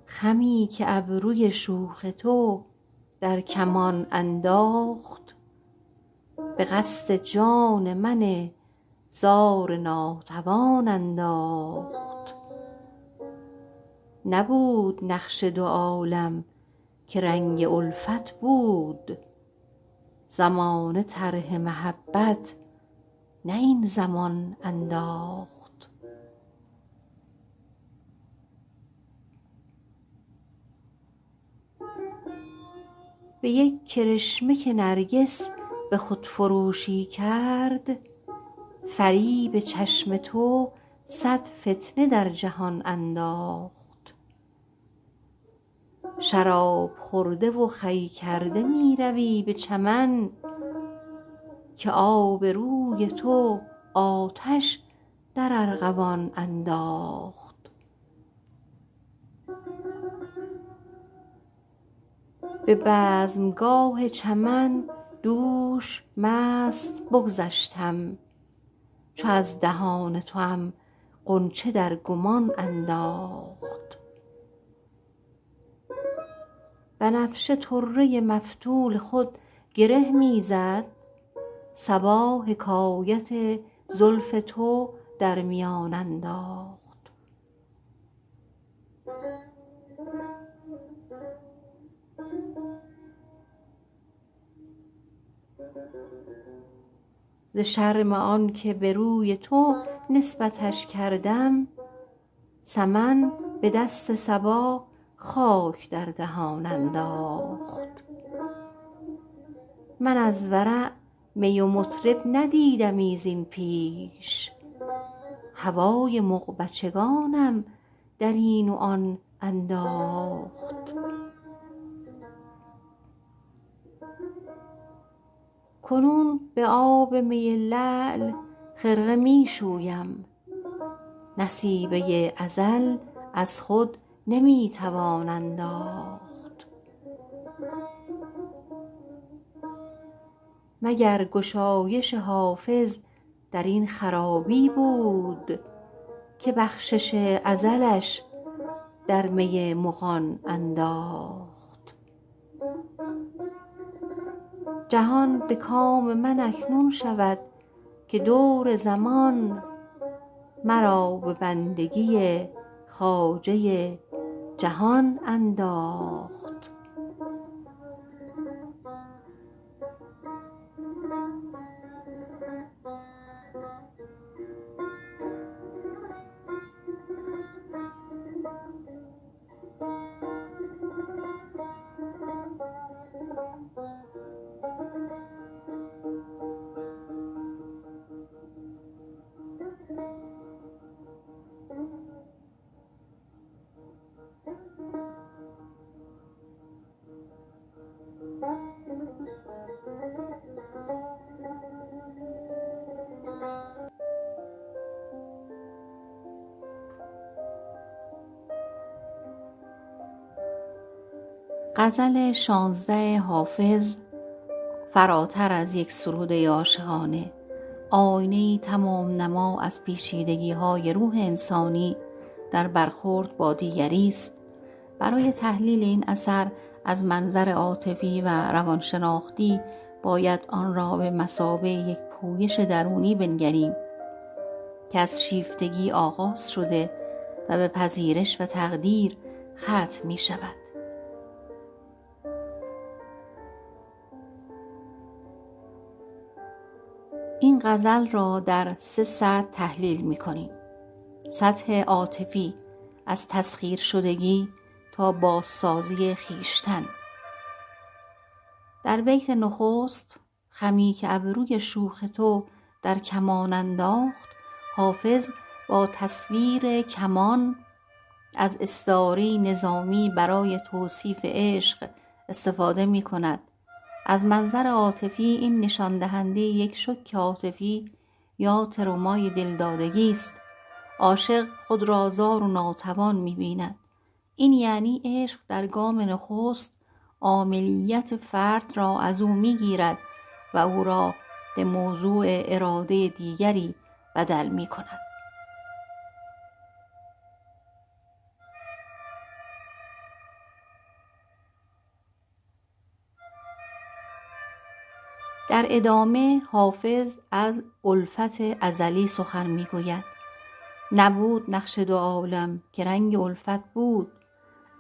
خمی که ابروی شوخ تو در کمان انداخت، به قصد جان من زار ناتوان انداخت. نبود نقش دو عالم که رنگ الفت بود، زمانه طرح محبت نه این زمان انداخت. به یک کرشمه که نرگس به خود فروشی کرد، فریب چشم تو صد فتنه در جهان انداخت. شراب خورده و خوی کرده می روی به چمن، که آب روی تو آتش در ارغوان انداخت. به بزمگاه چمن دوش مست بگذشتم، چو از دهان توام غنچه در گمان انداخت. بنفشه طره مفتول خود گره می زد، صبا حکایت زلف تو در میان انداخت. ز شرم آن که به روی تو نسبتش کردم، سمن به دست صبا خاک در دهان انداخت. من از ورع می و مطرب ندیدمی زین پیش، هوای مغ بچگانم در این و آن انداخت. کنون به آب می لعل خرقه می شویم، نصیبه ازل از خود نمی توان انداخت. مگر گشایش حافظ در این خرابی بود، که بخشش ازلش در می مغان انداخت. جهان به کام من اکنون شود که دور زمان، مرا به بندگی خواجه جهان انداخت. غزل 16 حافظ فراتر از یک سروده عاشقانه، آینه‌ای تمام نما از پیچیدگی‌های روح انسانی در برخورد با دیگری است. برای تحلیل این اثر از منظر عاطفی و روانشناختی باید آن را به مثابه یک پویش درونی بنگریم که از شیفتگی آغاز شده و به پذیرش و تقدیر ختم می شود. این غزل را در 3 سطح تحلیل می کنیم. سطح عاطفی، از تسخیر شدگی تا بازسازی خویشتن. در بیت نخست، خمی که ابروی شوخ تو در کمان انداخت، حافظ با تصویر کمان از استعاره نظامی برای توصیف عشق استفاده می کند. از منظر عاطفی این نشان دهنده یک شوک عاطفی یا ترومای دلدادگی است. عاشق خود را زار و ناتوان می بیند. این یعنی عشق در گام نخست عاملیت فرد را از او میگیرد و او را به موضوع اراده دیگری بدل می کند. در ادامه حافظ از الفت ازلی سخن می گوید. نبود نقش دو عالم که رنگ الفت بود.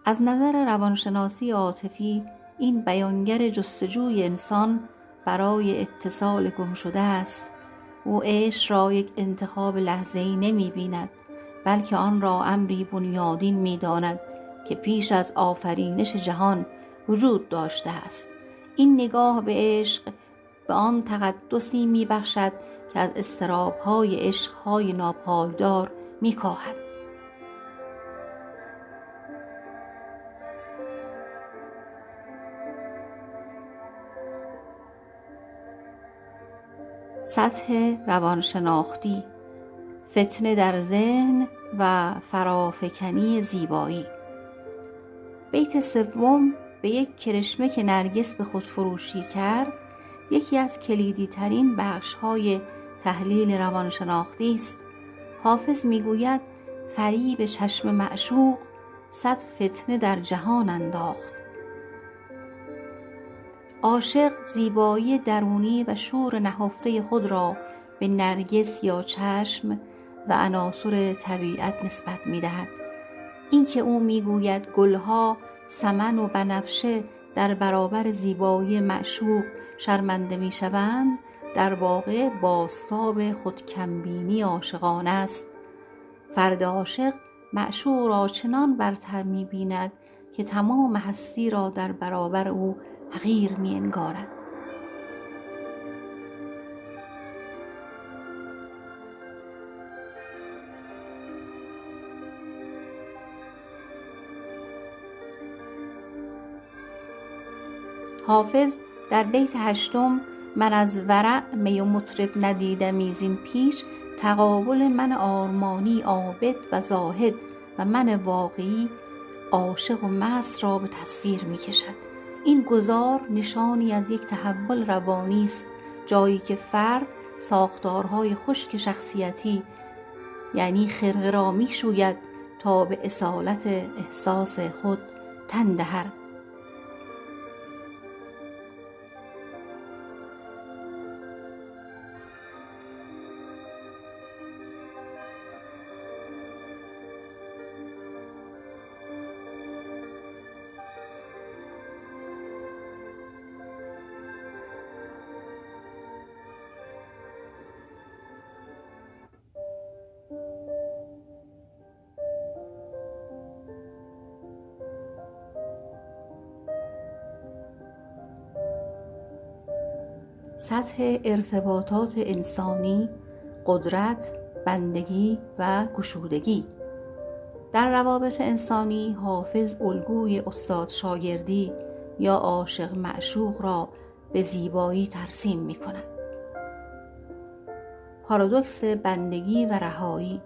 از نظر روانشناسی عاطفی این بیانگر جستجوی انسان برای اتصال گم شده است. او عشق را یک انتخاب لحظه‌ای نمی بیند، بلکه آن را امری بنیادین می داند که پیش از آفرینش جهان وجود داشته است. این نگاه به عشق به آن تقدسی می بخشد که از اضطراب‌های عشق‌های ناپایدار می کاهد. سطح روانشناختی، فتنه در ذهن و فرافکنی زیبایی. بیت سوم به یک کرشمه که نرگس به خود فروشی کرد یکی از کلیدی ترین بخش‌های تحلیل روانشناختی است. حافظ میگوید فریب چشم معشوق صد فتنه در جهان انداخت. عاشق زیبایی درونی و شور نهفته خود را به نرگس یا چشم و عناصر طبیعت نسبت می‌دهد. این که او میگوید گلها سمن و بنفشه در برابر زیبایی معشوق شرمنده میشوند، در واقع بازتاب خودکمبینی عاشقانه است. فرد عاشق معشوق را چنان برتر می‌بیند که تمام هستی را در برابر او حقیر می‌انگارد. حافظ در بیت 8 من از ورع می و مطرب ندیدمی زین پیش، تقابل من آرمانی عابد و زاهد و من واقعی عاشق و مست را به تصویر می کشد. این گذار نشانی از یک تحول روانی است، جایی که فرد ساختارهای خشک شخصیتی یعنی خرقه را می شوید تا به اصالت احساس خود تن دهد. سطح ارتباطات انسانی، قدرت، بندگی و گشودگی. در روابط انسانی حافظ الگوی استاد شاگردی یا عاشق معشوق را به زیبایی ترسیم می کند. پارادوکس بندگی و رهایی.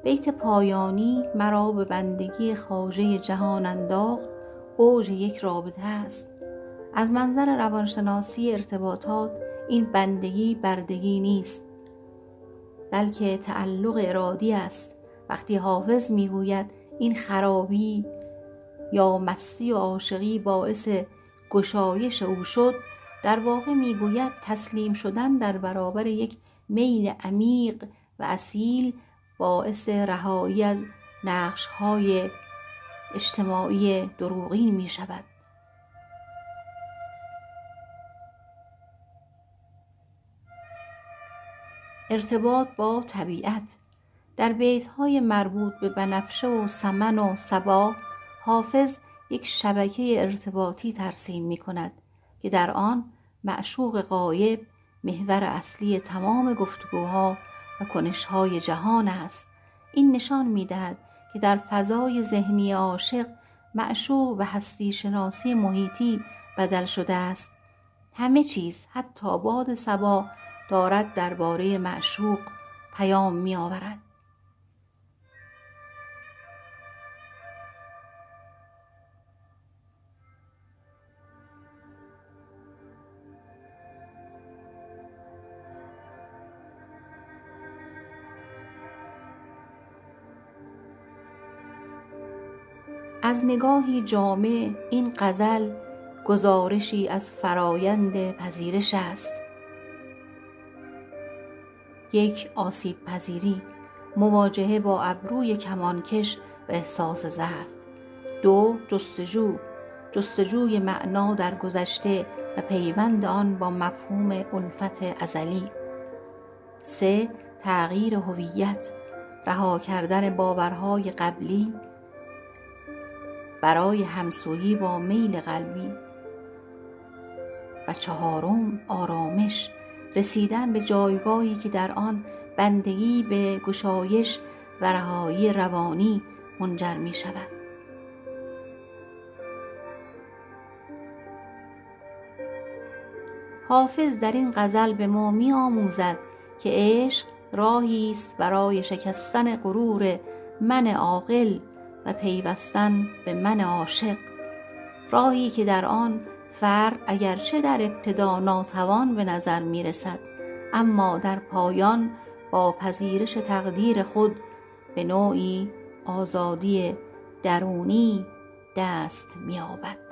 بیت پایانی مرا به بندگی خواجه جهان انداخت اوج یک رابطه است. از منظر روانشناسی ارتباطات این بندگی بردگی نیست، بلکه تعلق ارادی است. وقتی حافظ میگوید این خرابی یا مستی و عاشقی باعث گشایش او شد، در واقع میگوید تسلیم شدن در برابر یک میل عمیق و اصیل باعث رهایی از نقش‌های اجتماعی دروغین می شود. ارتباط با طبیعت. در بیت‌های مربوط به بنفشه و سمن و صبا حافظ یک شبکه ارتباطی ترسیم می کند که در آن معشوق غایب محور اصلی تمام گفتگوها و کنش‌های جهان است. این نشان می‌دهد که در فضای ذهنی عاشق معشوق به هستی شناسی محیطی بدل شده است. همه چیز حتی باد صبا دارد درباره معشوق پیام می‌آورد. از نگاهی جامع این غزل گزارشی از فرایند پذیرش است. 1. آسیب پذیری، مواجهه با ابروی کمانکش و احساس ضعف. 2. جستجوی معنا در گذشته و پیوند آن با مفهوم الفت ازلی. 3. تغییر هویت، رها کردن باورهای قبلی برای همسویی با میل قلبی. و 4. آرامش، رسیدن به جایگاهی که در آن بندگی به گشایش و رهایی روانی منجر می شود. حافظ در این غزل به ما می آموزد که عشق راهی است برای شکستن غرور من عاقل و پیوستن به من عاشق، راهی که در آن فرد اگرچه در ابتدا ناتوان به نظر می رسد، اما در پایان با پذیرش تقدیر خود به نوعی آزادی درونی دست می یابد.